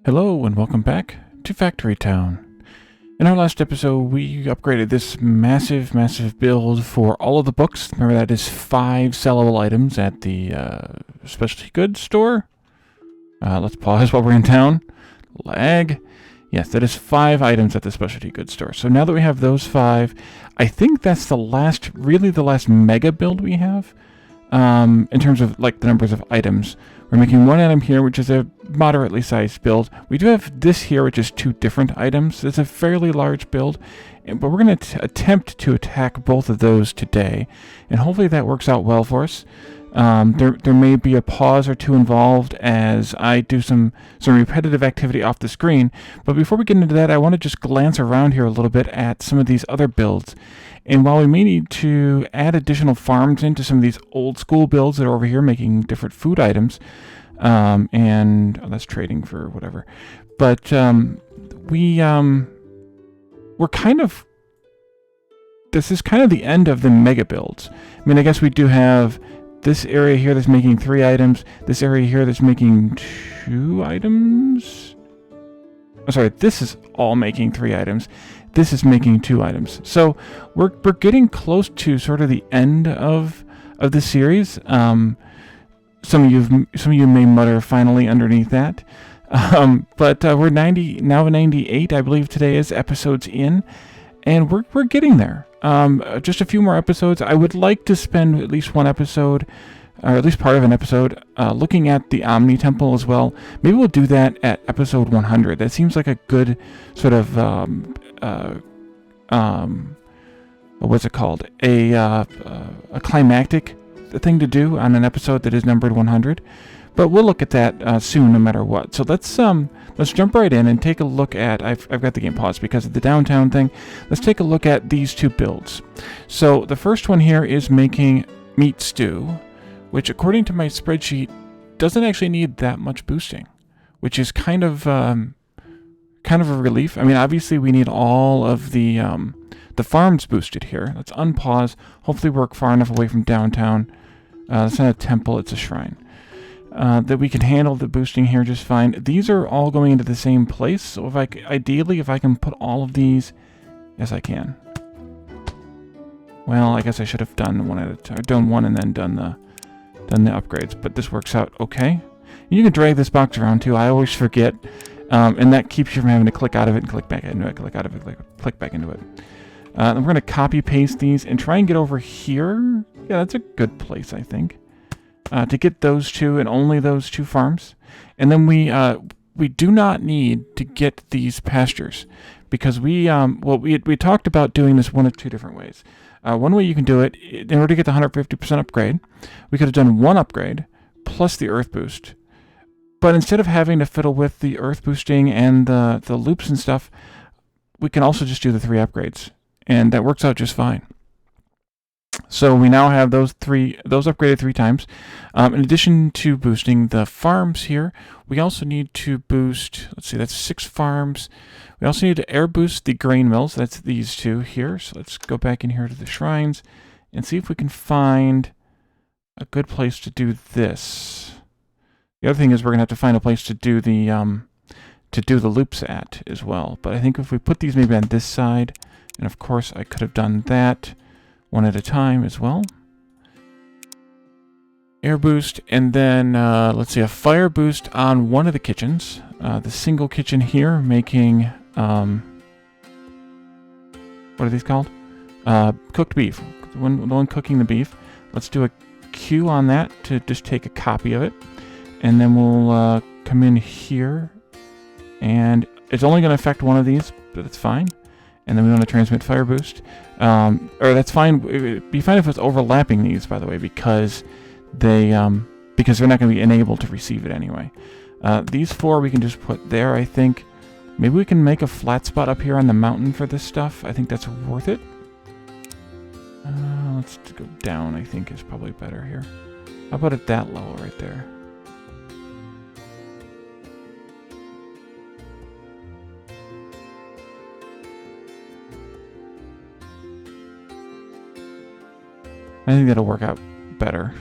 Hello and welcome back to Factory Town. In our last episode, we upgraded this massive build for all of the books. Remember, that is 5 sellable items at the specialty goods store. Let's pause while we're in town. Lag. Yes, that is 5 items at the specialty goods store. So now that we have those 5, I think that's the last mega build we have. In terms of like the numbers of items. We're making one item here, which is a moderately sized build. We do have this here, which is 2 different items. It's a fairly large build, but we're going to attempt to attack both of those today, and hopefully that works out well for us. There may be a pause or two involved as I do some repetitive activity off the screen, but before we get into that, I want to just glance around here a little bit at some of these other builds. And while we may need to add additional farms into some of these old school builds that are over here making different food items, and that's trading for whatever, but this is kind of the end of the mega builds. I mean, I guess we do have this area here that's making 3 items, this area here that's making 2 items. Oh, sorry, this is all making 3 items. This is making 2 items. So we're getting close to sort of the end of the series. Some of you may mutter finally underneath that. But we're 98, I believe today is, episodes in, and we're getting there. Just a few more episodes. I would like to spend at least one episode, or at least part of an episode, looking at the Omni Temple as well. Maybe we'll do that at episode 100. That seems like a good sort of what's it called? A climactic thing to do on an episode that is numbered 100. But we'll look at that soon, no matter what. So let's jump right in and take a look at. I've got the game paused because of the downtown thing. Let's take a look at these 2 builds. So the first one here is making meat stew, which according to my spreadsheet doesn't actually need that much boosting, which is kind of a relief. I mean, obviously we need all of the farms boosted here. Let's unpause. Hopefully work far enough away from downtown. It's not a temple, it's a shrine. That we can handle the boosting here just fine. These are all going into the same place, so if I can put all of these, yes I can. Well, I guess I should have done one at a time, done one and then done the upgrades, but this works out okay. You can drag this box around too. I always forget, and that keeps you from having to click out of it and click back into it, click out of it, click back into it. And we're going to copy paste these and try and get over here. Yeah, that's a good place, I think, to get those 2 and only those 2 farms. And then we do not need to get these pastures because we talked about doing this one of 2 different ways. One way you can do it, in order to get the 150% upgrade, we could have done 1 upgrade plus the earth boost. But instead of having to fiddle with the earth boosting and the loops and stuff, we can also just do the 3 upgrades. And that works out just fine. So we now have those upgraded 3 times. In addition to boosting the farms here, we also need to boost, let's see, that's 6 farms. We also need to air boost the grain mills. That's these 2 here. So let's go back in here to the shrines and see if we can find a good place to do this. The other thing is we're going to have to find a place to do the loops at as well. But I think if we put these maybe on this side, and of course I could have done that one at a time as well. Air boost, and then let's see, a fire boost on one of the kitchens. The single kitchen here making, what are these called? Cooked beef. The one cooking the beef. Let's do a Q on that to just take a copy of it. And then we'll come in here. And it's only going to affect one of these, but it's fine. And then we want to transmit fire boost. Or that's fine. It'd be fine if it's overlapping these, by the way, because they're not going to be enabled to receive it anyway. These 4 we can just put there, I think. Maybe we can make a flat spot up here on the mountain for this stuff. I think that's worth it. Let's go down, I think is probably better here. How about at that level right there? I think that'll work out better.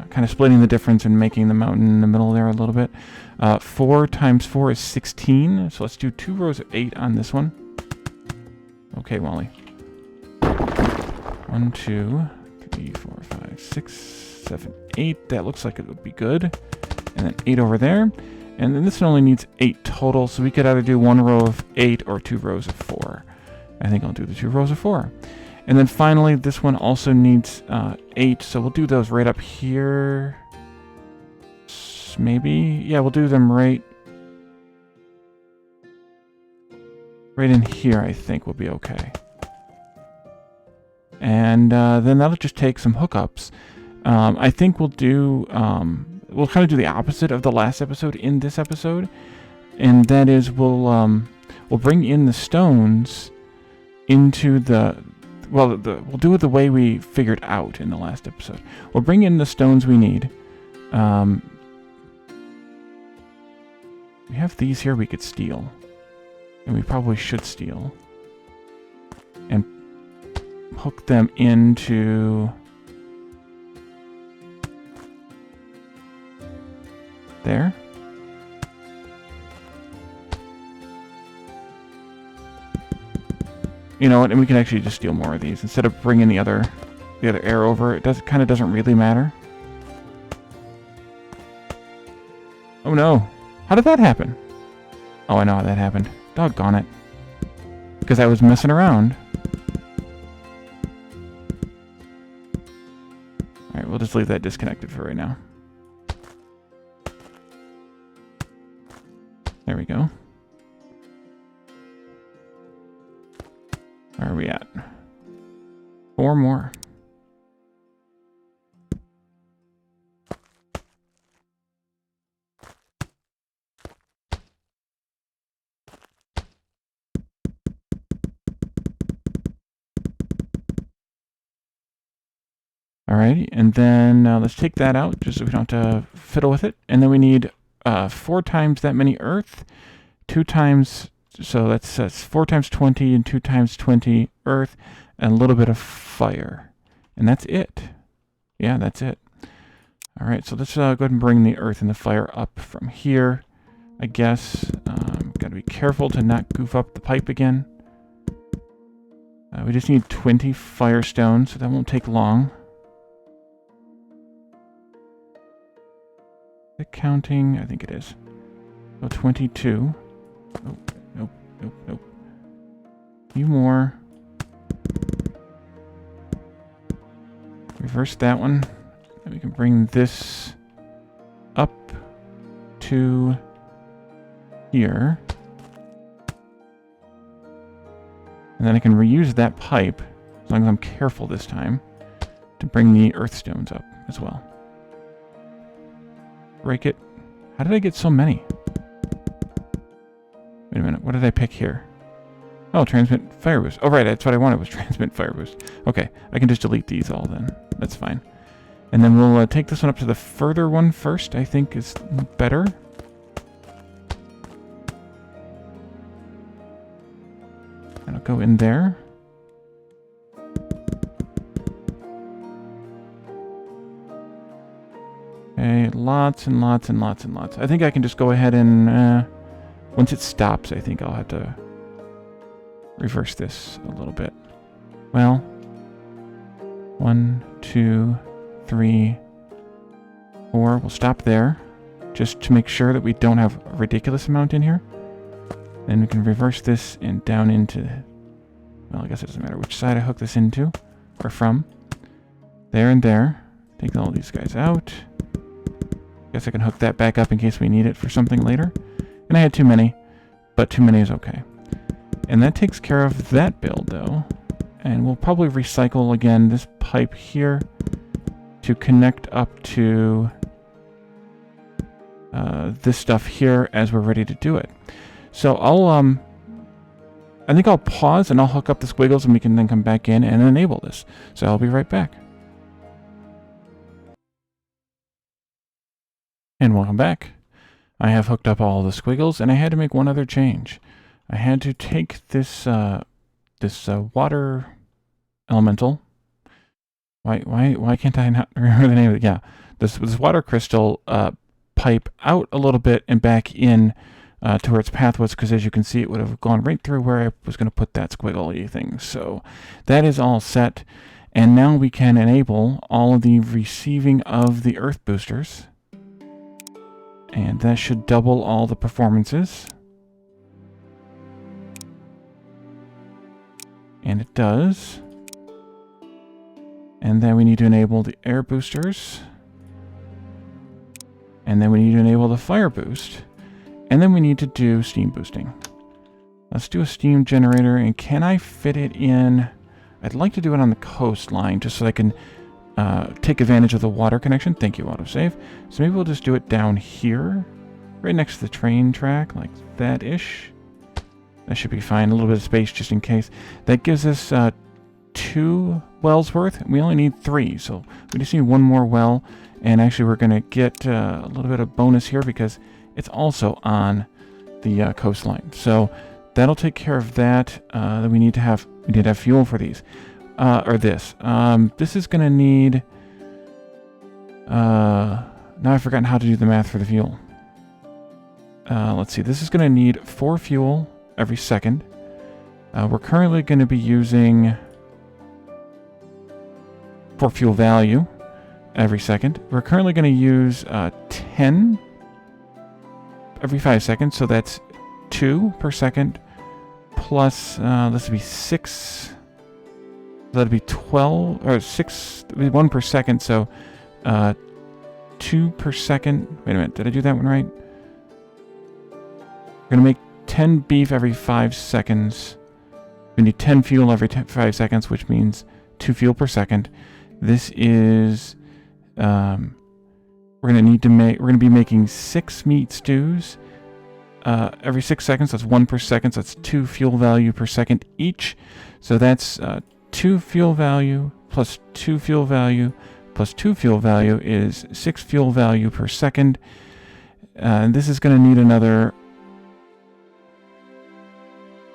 Kind of splitting the difference and making the mountain in the middle there a little bit. 4 times 4 is 16, so let's do 2 rows of 8 on this one. Okay, Wally. 1, 2, 3, 4, 5, 6, 7, 8. That looks like it would be good. And then 8 over there. And then this one only needs 8 total, so we could either do 1 row of 8 or 2 rows of 4. I think I'll do the 2 rows of 4. And then finally, this one also needs 8, so we'll do those right up here. Maybe? Yeah, we'll do them right in here, I think will be okay. And then that'll just take some hookups. I think we'll do, we'll kind of do the opposite of the last episode in this episode. And that is we'll bring in the stones into the, well, we'll do it the way we figured out in the last episode. We'll bring in the stones we need. We have these here we could steal. And we probably should steal. And hook them into there. You know what? And we can actually just steal more of these instead of bringing the other air over. It kind of doesn't really matter. Oh no! How did that happen? Oh, I know how that happened. Doggone it! Because I was messing around. All right, we'll just leave that disconnected for right now. There we go. Where are we at? 4 more. Alrighty, and then let's take that out just so we don't have to fiddle with it. And then we need 4 times that many earth, 2 times, so that's 4 times 20 and 2 times 20 earth, and a little bit of fire. And that's it. Yeah, that's it. Alright, so let's go ahead and bring the earth and the fire up from here, I guess. Gotta be careful to not goof up the pipe again. We just need 20 firestone, so that won't take long. Is it counting? I think it is. So 22. Oh, nope, nope, nope. A few more. Reverse that one. And we can bring this up to here. And then I can reuse that pipe, as long as I'm careful this time, to bring the earth stones up as well. Break it. How did I get so many? Wait a minute, what did I pick here? Oh, transmit fire boost. Oh, right, that's what I wanted was transmit fire boost. Okay, I can just delete these all then. That's fine. And then we'll take this one up to the further one first, I think is better. And I'll go in there. Okay, lots and lots and lots and lots. I think I can just go ahead and, once it stops, I think I'll have to reverse this a little bit. Well, 1, 2, 3, 4. We'll stop there, just to make sure that we don't have a ridiculous amount in here. Then we can reverse this and down into, well, I guess it doesn't matter which side I hook this into, or from. There and there. Take all these guys out. Guess I can hook that back up in case we need it for something later. And I had too many, but too many is okay. And that takes care of that build, though. And we'll probably recycle, again, this pipe here to connect up to this stuff here as we're ready to do it. So I think I'll pause and I'll hook up the squiggles and we can then come back in and enable this. So I'll be right back. And welcome back. I have hooked up all the squiggles and I had to make one other change. I had to take this water elemental. Why can't I not remember the name of it? Yeah, this water crystal pipe out a little bit and back in to where its path was, because as you can see, it would have gone right through where I was going to put that squiggly thing. So that is all set. And now we can enable all of the receiving of the earth boosters. And that should double all the performances. And it does. And then we need to enable the air boosters. And then we need to enable the fire boost. And then we need to do steam boosting. Let's do a steam generator. And can I fit it in? I'd like to do it on the coastline just so I can take advantage of the water connection. Thank you, autosave. So maybe we'll just do it down here, right next to the train track, like that-ish. That should be fine. A little bit of space just in case. That gives us 2 wells worth. We only need 3, so we just need 1 more well. And actually, we're going to get a little bit of bonus here because it's also on the coastline. So that'll take care of that. Then we need to have fuel for these, or this. This is going to need. Now I've forgotten how to do the math for the fuel. Let's see. This is going to need 4 fuel every second. We're currently going to be using 4 fuel value every second. We're currently going to use 10 every 5 seconds, so that's 2 per second, plus this would be 6. That'd be 12 or 6. That'd be 1 per second, so 2 per second. Wait a minute, did I do that one right? We're gonna make 10 beef every 5 seconds. We need 10 fuel every 5 seconds, which means 2 fuel per second. This is we're gonna be making 6 meat stews every 6 seconds. That's 1 per second. So that's 2 fuel value per second each. So that's 2 fuel value plus 2 fuel value plus 2 fuel value is 6 fuel value per second. And this is going to need another.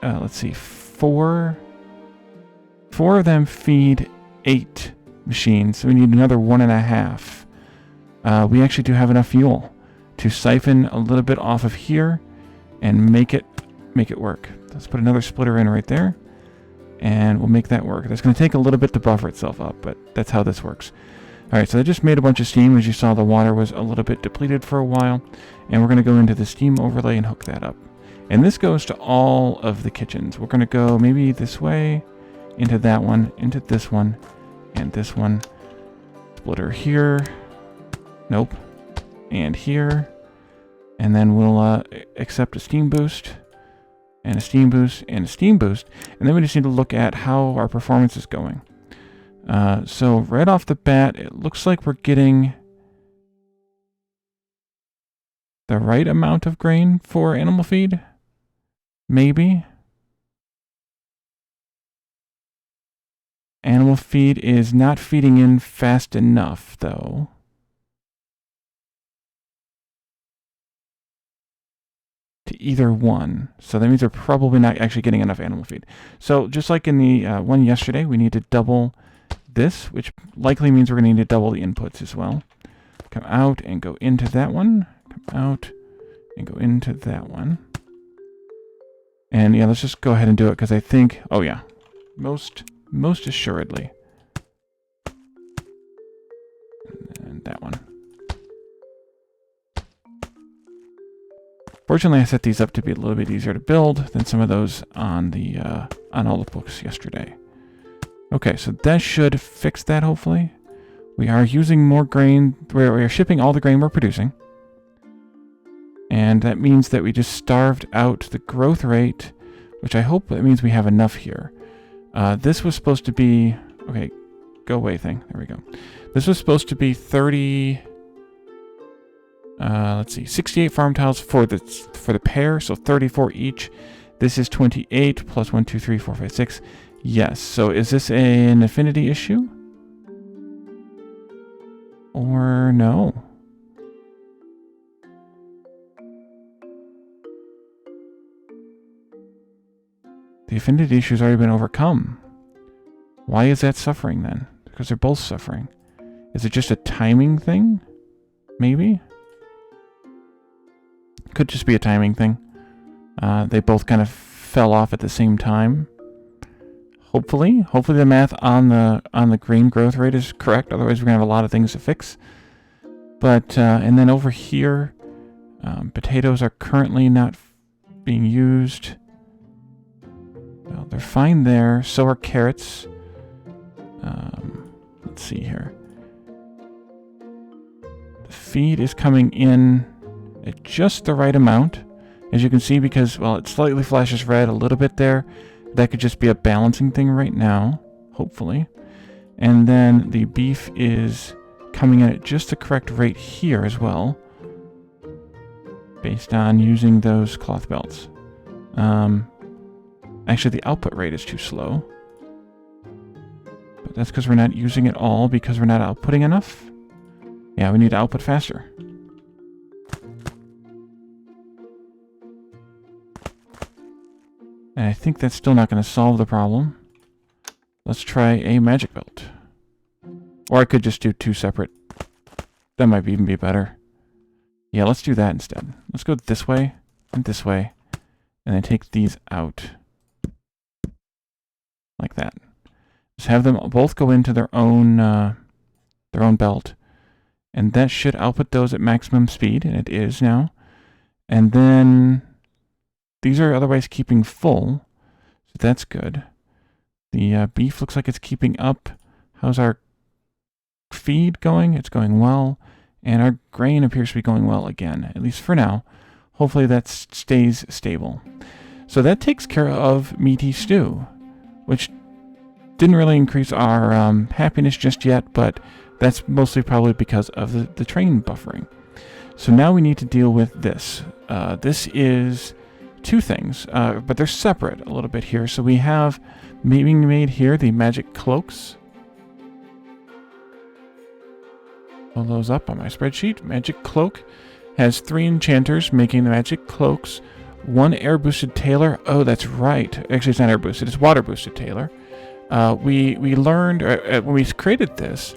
Let's see, 4 of them feed 8 machines, so we need another 1.5. We actually do have enough fuel to siphon a little bit off of here and make it work. Let's put another splitter in right there, and we'll make that work. That's going to take a little bit to buffer itself up, but that's how this works. All right, so I just made a bunch of steam. As you saw, the water was a little bit depleted for a while, and we're going to go into the steam overlay and hook that up. And this goes to all of the kitchens. We're going to go maybe this way, into that one, into this one, and this one. Splitter here. Nope. And here. And then we'll accept a steam boost, and a steam boost, and a steam boost. And then we just need to look at how our performance is going. So right off the bat, it looks like we're getting the right amount of grain for animal feed. Maybe. Animal feed is not feeding in fast enough, though. To either one. So that means we're probably not actually getting enough animal feed. So just like in the one yesterday, we need to double this, which likely means we're going to need to double the inputs as well. Come out and go into that one. Come out and go into that one. And yeah, let's just go ahead and do it, because I think, oh yeah, most assuredly. And that one. Fortunately, I set these up to be a little bit easier to build than some of those on the on all the books yesterday. Okay, so that should fix that, hopefully. We are using more grain. We are shipping all the grain we're producing. And that means that we just starved out the growth rate, which I hope that means we have enough here. This was supposed to be... Okay, go away thing. There we go. This was supposed to be 30... let's see, 68 farm tiles for the pair, so 34 each. This is 28 plus 1, 2, 3, 4, 5, 6. Yes, so is this an affinity issue? Or no? The affinity issue's already been overcome. Why is that suffering then? Because they're both suffering. Is it just a timing thing? Maybe? Could just be a timing thing. They both kind of fell off at the same time. Hopefully the math on the grain growth rate is correct. Otherwise, we're gonna have a lot of things to fix. But and then over here, potatoes are currently not being used. Well, they're fine there. So are carrots. Let's see here. The feed is coming in at just the right amount, as you can see, because, well, it slightly flashes red a little bit there. That could just be a balancing thing right now, hopefully. And then the beef is coming in at just the correct rate here as well, based on using those cloth belts. Actually, the output rate is too slow. But that's because we're not using it all, because we're not outputting enough. Yeah, we need to output faster. And I think that's still not going to solve the problem. Let's try a magic belt. Or I could just do 2 separate. That might even be better. Yeah, let's do that instead. Let's go this way and this way. And then take these out. Like that. Just have them both go into their own belt. And that should output those at maximum speed. And it is now. And then these are otherwise keeping full. So that's good. The beef looks like it's keeping up. How's our feed going? It's going well. And our grain appears to be going well again, at least for now. Hopefully that stays stable. So that takes care of meaty stew, which didn't really increase our happiness just yet, but that's mostly probably because of the train buffering. So now we need to deal with this. This is 2 things, but they're separate a little bit here. So we have being made here the magic cloaks. Pull those up on my spreadsheet. Magic cloak has 3 enchanters making the magic cloaks. 1 air boosted tailor. Oh, that's right. Actually, it's not air boosted. It's water boosted tailor. We learned when we created this,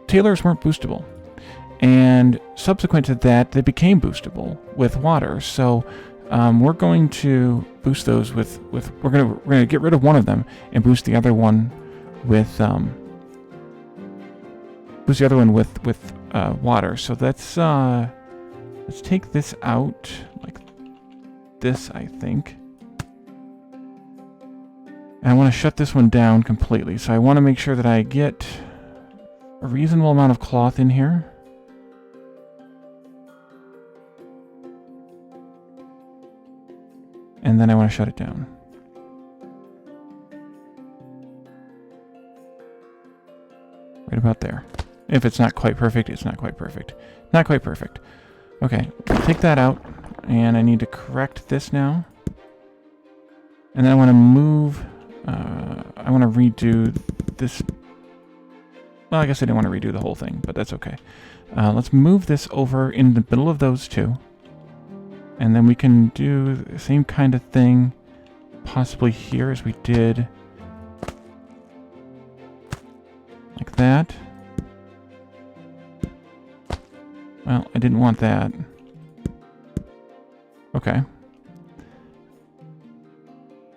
tailors weren't boostable, and subsequent to that, they became boostable with water. So we're going to boost those with we're gonna get rid of one of them and boost the other one with water. So let's take this out like this, I think. And I want to shut this one down completely. So I want to make sure that I get a reasonable amount of cloth in here. And then I want to shut it down. Right about there. If it's not quite perfect, it's not quite perfect. Not quite perfect. Okay, take that out. And I need to correct this now. And then I want to move... I want to redo this. Well, I guess I didn't want to redo the whole thing, but that's okay. Let's move this over in the middle of those 2. And then we can do the same kind of thing possibly here as we did. Like that. Well, I didn't want that. Okay.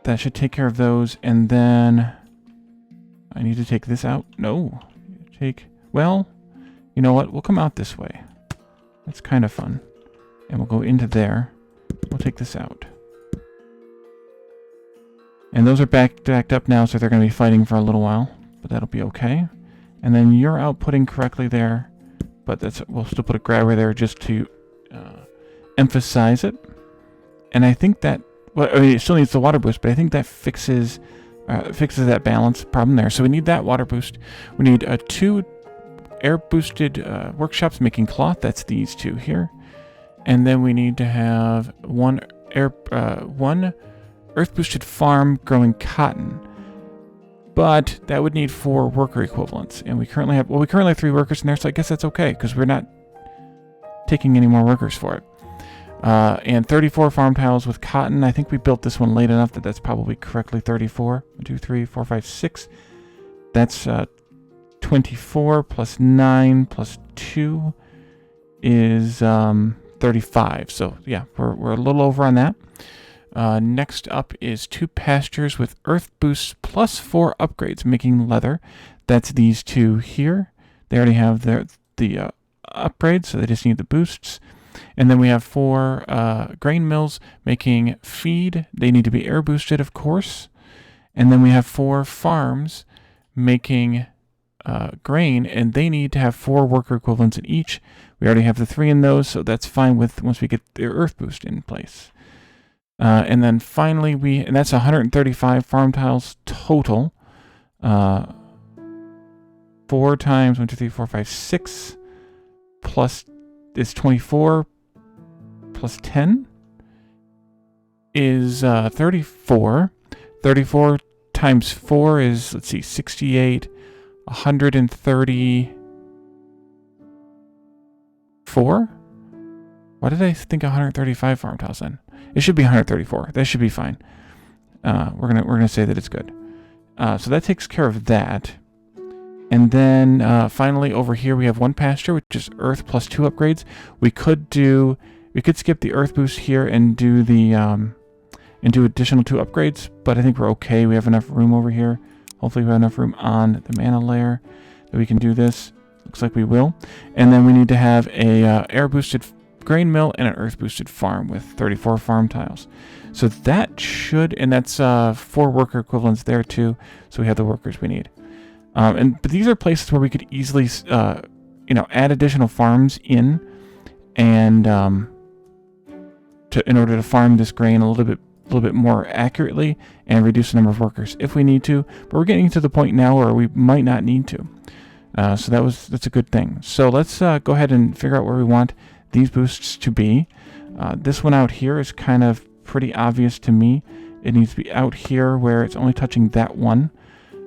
That should take care of those, and then I need to take this out. No. Well, you know what? We'll come out this way. That's kind of fun. And we'll go into there. We'll take this out. And those are backed up now, so they're going to be fighting for a little while, but that'll be okay. And then you're outputting correctly there, but we'll still put a grabber there just to emphasize it. And I think that, well, I mean, it still needs the water boost, but I think that fixes that balance problem there. So we need that water boost. We need 2 air boosted workshops making cloth. That's these 2 here. And then we need to have 1 earth boosted farm growing cotton. But that would need 4 worker equivalents. And we currently have 3 workers in there, so I guess that's okay, because we're not taking any more workers for it. And 34 farm tiles with cotton. I think we built this one late enough that that's probably correctly 34. 1, 2, 3, 4, 5, 6. That's 24 plus 9 plus 2 is 135. So yeah, we're a little over on that. Next up is 2 pastures with earth boosts plus 4 upgrades, making leather. That's these 2 here. They already have the upgrades, so they just need the boosts. And then we have 4 grain mills making feed. They need to be air boosted, of course. And then we have 4 farms making grain, and they need to have 4 worker equivalents in each. We already have the 3 in those, so that's fine with once we get the earth boost in place. And then finally, and that's 135 farm tiles total. 4 times 1, 2, 3, 4, 5, 6 plus is 24 plus 10 is 34. 34 times 4 is, let's see, 68. 134? Why did I think 135 farm tiles then? It should be 134. That should be fine. We're gonna say that it's good. So that takes care of that. And then finally over here we have 1 pasture, which is earth plus 2 upgrades. We could skip the earth boost here and do the additional 2 upgrades, but I think we're okay. We have enough room over here. Hopefully we have enough room on the mana layer that we can do this. Looks like we will. And then we need to have a air boosted grain mill and an earth boosted farm with 34 farm tiles. So that should, and that's 4 worker equivalents there too. So we have the workers we need. But these are places where we could easily, add additional farms in, and in order to farm this grain a little bit more accurately and reduce the number of workers if we need to. But we're getting to the point now where we might not need to. So that's a good thing. So let's go ahead and figure out where we want these boosts to be. This one out here is kind of pretty obvious to me. It needs to be out here where it's only touching that one.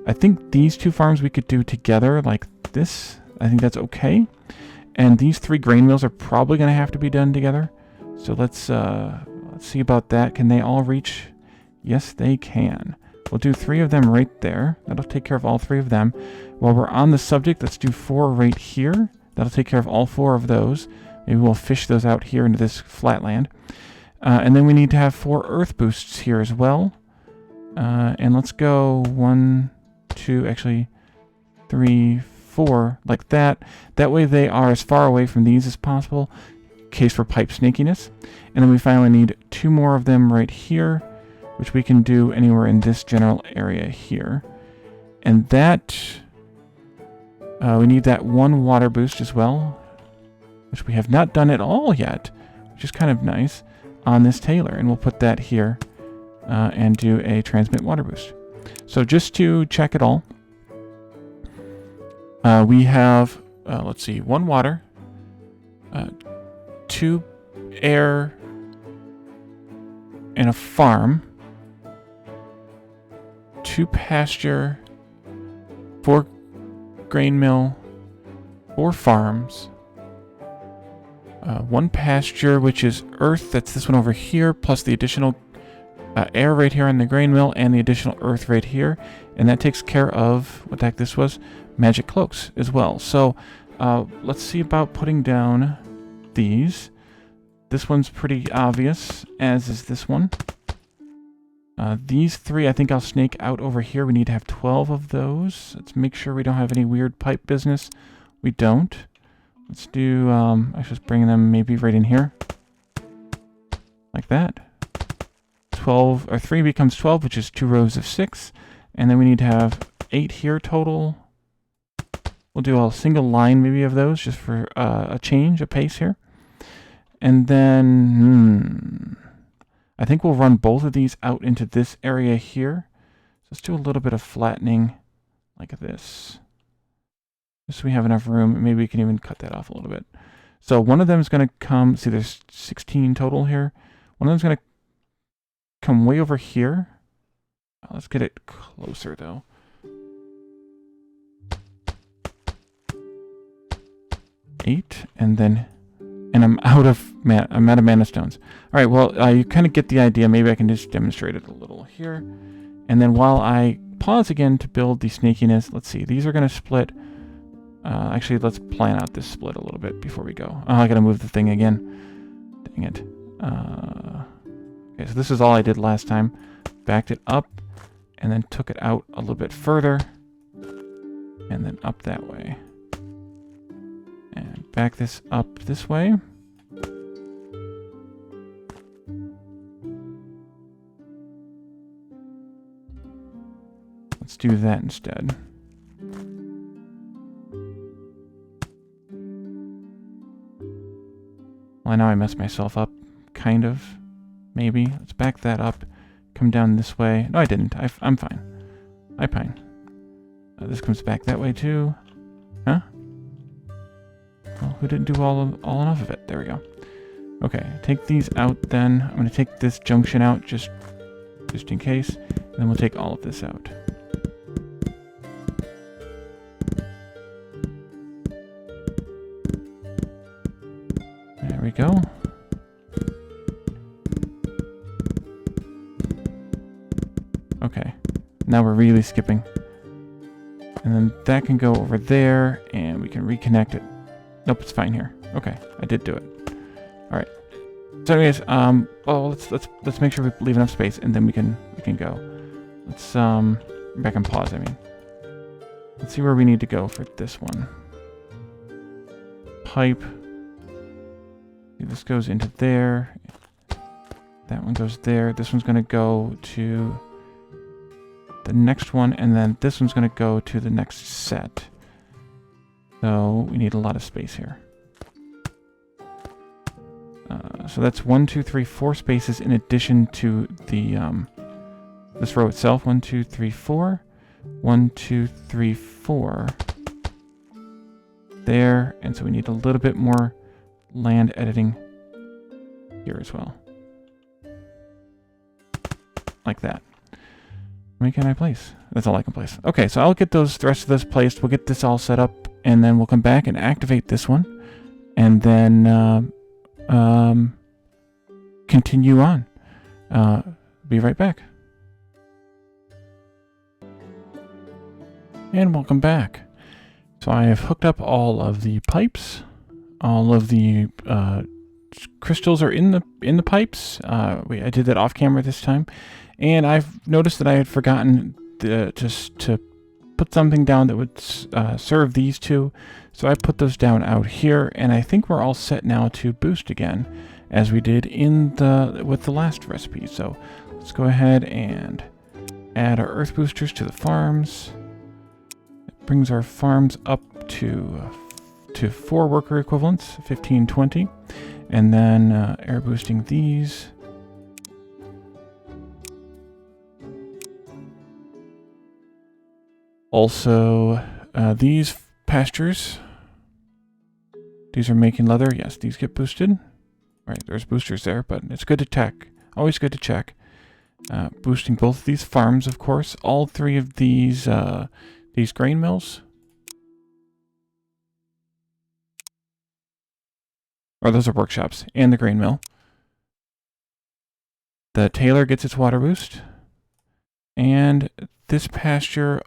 I think these 2 farms we could do together like this. I think that's okay. And these 3 grain mills are probably going to have to be done together. So let's see about that. Can they all reach? Yes, they can. We'll do 3 of them right there. That'll take care of all 3 of them. While we're on the subject, let's do 4 right here. That'll take care of all 4 of those. Maybe we'll fish those out here into this flatland. And then we need to have 4 earth boosts here as well. And let's go 1, 2, actually 3, 4, like that. That way they are as far away from these as possible. Case for pipe snakiness. And then we finally need 2 more of them right here, which we can do anywhere in this general area here. And that, we need that 1 water boost as well, which we have not done at all yet, which is kind of nice, on this Tailor. And we'll put that here and do a transmit water boost. So just to check it all, we have, let's see, 1 water, 2 air and a farm, 2 pasture, 4 grain mill, 4 farms, 1 pasture, which is earth, that's this one over here, plus the additional air right here on the grain mill and the additional earth right here. And that takes care of, what the heck this was, magic cloaks as well. So let's see about putting down these. This one's pretty obvious, as is this one. These 3 I think I'll snake out over here. We need to have 12 of those. Let's make sure we don't have any weird pipe business. We don't. Let's do, I should just bring them maybe right in here. Like that. 12, or 3 becomes 12, which is 2 rows of 6. And then we need to have 8 here total. We'll do a single line maybe of those, just for a change, a pace here. And then, I think we'll run both of these out into this area here. So let's do a little bit of flattening like this. Just so we have enough room. Maybe we can even cut that off a little bit. So one of them is going to come, see there's 16 total here. One of them is going to come way over here. Let's get it closer though. Eight, and I'm out of mana stones. All right, well, you kind of get the idea. Maybe I can just demonstrate it a little here. And then while I pause again to build the snakiness, let's see, these are going to split. Actually, let's plan out this split a little bit before we go. Oh, I got to move the thing again. Dang it. Okay, so this is all I did last time. Backed it up, and then took it out a little bit further, and then up that way. And back this up this way. Let's do that instead. Well, now I messed myself up, kind of, maybe. Let's back that up, come down this way. No, I didn't. I'm fine. I'm fine. This comes back that way too. Huh? Well, who didn't do all enough of it? There we go. Okay, take these out then. I'm going to take this junction out just in case. And then we'll take all of this out. There we go. Okay, now we're really skipping. And then that can go over there, and we can reconnect it. Nope, it's fine here. Okay, I did do it. All right. So, anyways, well, let's make sure we leave enough space, and then we can go. Let's back and pause. I mean, let's see where we need to go for this one. Pipe. This goes into there. That one goes there. This one's gonna go to the next one, and then this one's going to go to the next set. So we need a lot of space here. So that's 1, 2, 3, 4 spaces in addition to the this row itself. 1, 2, 3, 4. 1, 2, 3, 4. There, and so we need a little bit more land editing here as well. Like that. How many can I place? That's all I can place. Okay, so I'll get the rest of this placed. We'll get this all set up, and then we'll come back and activate this one, and then continue on. Be right back. And welcome back. So I have hooked up all of the pipes. All of the crystals are in the pipes. I did that off camera this time. And I've noticed that I had forgotten to put something down that would serve these two. So I put those down out here, and I think we're all set now to boost again, as we did with the last recipe. So let's go ahead and add our earth boosters to the farms. It brings our farms up to 4 worker equivalents, 15, 20. And then air boosting these. Also, these pastures, these are making leather. Yes, these get boosted. All right, there's boosters there, but it's good to check. Always good to check. Boosting both of these farms, of course. All 3 of these grain mills. Or those are workshops, and the grain mill. The tailor gets its water boost. And this pasture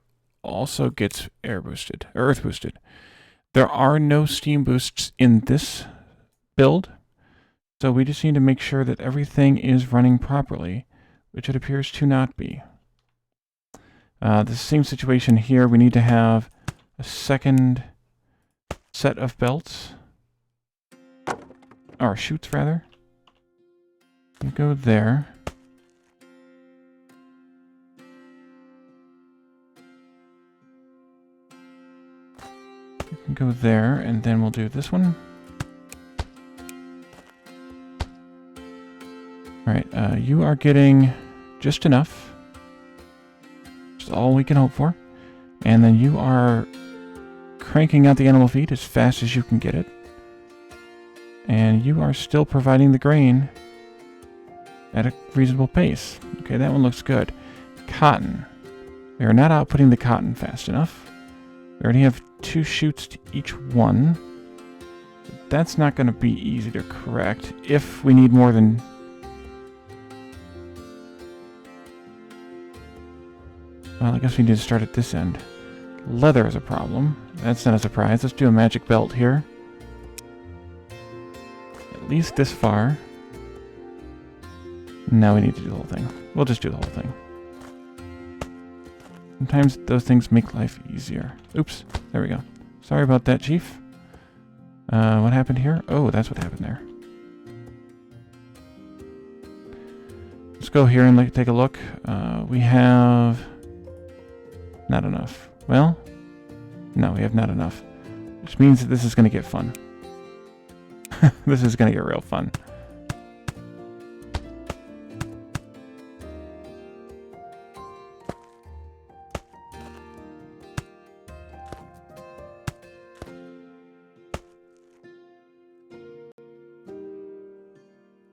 also gets air boosted, or earth boosted. There are no steam boosts in this build, so we just need to make sure that everything is running properly, which it appears to not be. The same situation here. We need to have a second set of belts, or chutes rather. You go there. Go there, and then we'll do this one. Alright, you are getting just enough. Just all we can hope for. And then you are cranking out the animal feed as fast as you can get it. And you are still providing the grain at a reasonable pace. Okay, that one looks good. Cotton. We are not outputting the cotton fast enough. We already have 2 chutes to each one. That's not going to be easy to correct if we need more than... Well, I guess we need to start at this end. Leather is a problem. That's not a surprise. Let's do a magic belt here. At least this far. Now we need to do the whole thing. We'll just do the whole thing. Sometimes those things make life easier. Oops. There we go. Sorry about that, Chief. What happened here? Oh, that's what happened there. Let's go here and take a look. We have... not enough. Well, no, we have not enough. Which means that this is going to get fun. This is going to get real fun.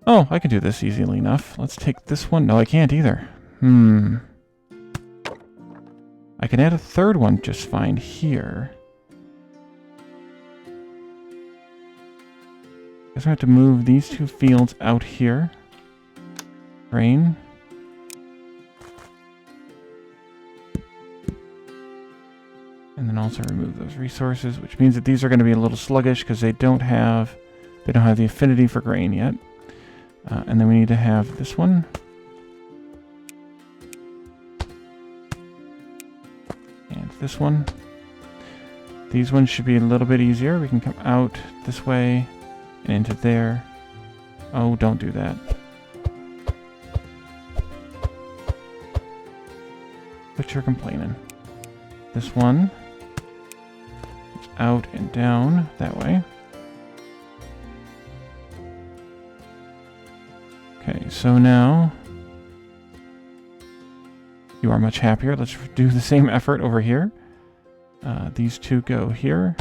Oh, I can do this easily enough. Let's take this one. No, I can't either. I can add a third one just fine here. Guess I have to move these two fields out here. Grain. And then also remove those resources, which means that these are going to be a little sluggish because they don't have the affinity for grain yet. And then we need to have this one. And this one. These ones should be a little bit easier. We can come out this way and into there. Oh, don't do that. But you're complaining. This one is out and down that way. Okay, so now you are much happier. Let's do the same effort over here. These two go here.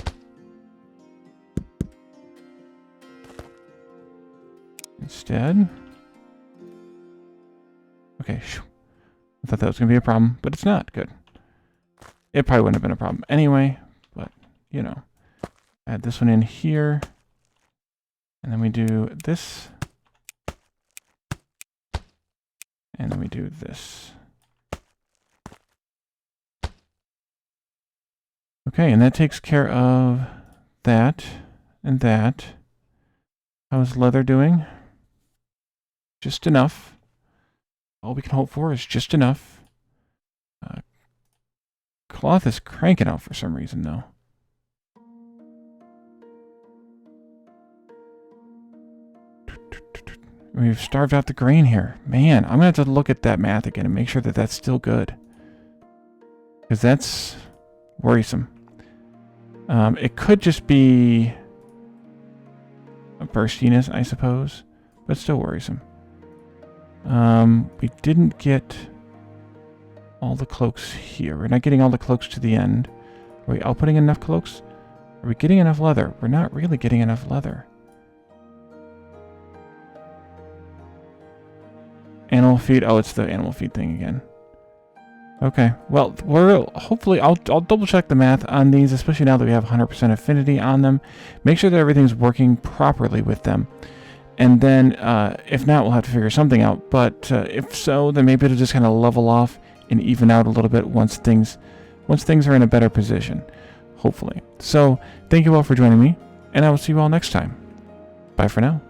Instead. Okay, I thought that was going to be a problem, but it's not. Good. It probably wouldn't have been a problem anyway, but, you know. Add this one in here. And then we do this. And then we do this. Okay, and that takes care of that and that. How's leather doing? Just enough. All we can hope for is just enough. Cloth is cranking out for some reason, though. We've starved out the grain here. Man, I'm going to have to look at that math again and make sure that that's still good. Because that's worrisome. It could just be a burstiness, I suppose. But still worrisome. We didn't get all the cloaks here. We're not getting all the cloaks to the end. Are we outputting enough cloaks? Are we getting enough leather? We're not really getting enough leather. Animal feed. Oh, it's the animal feed thing again. Okay. Well, hopefully I'll double check the math on these, especially now that we have 100% affinity on them. Make sure that everything's working properly with them. And then, if not, we'll have to figure something out. But if so, then maybe it'll just kind of level off and even out a little bit once things are in a better position. Hopefully. So, thank you all for joining me, and I will see you all next time. Bye for now.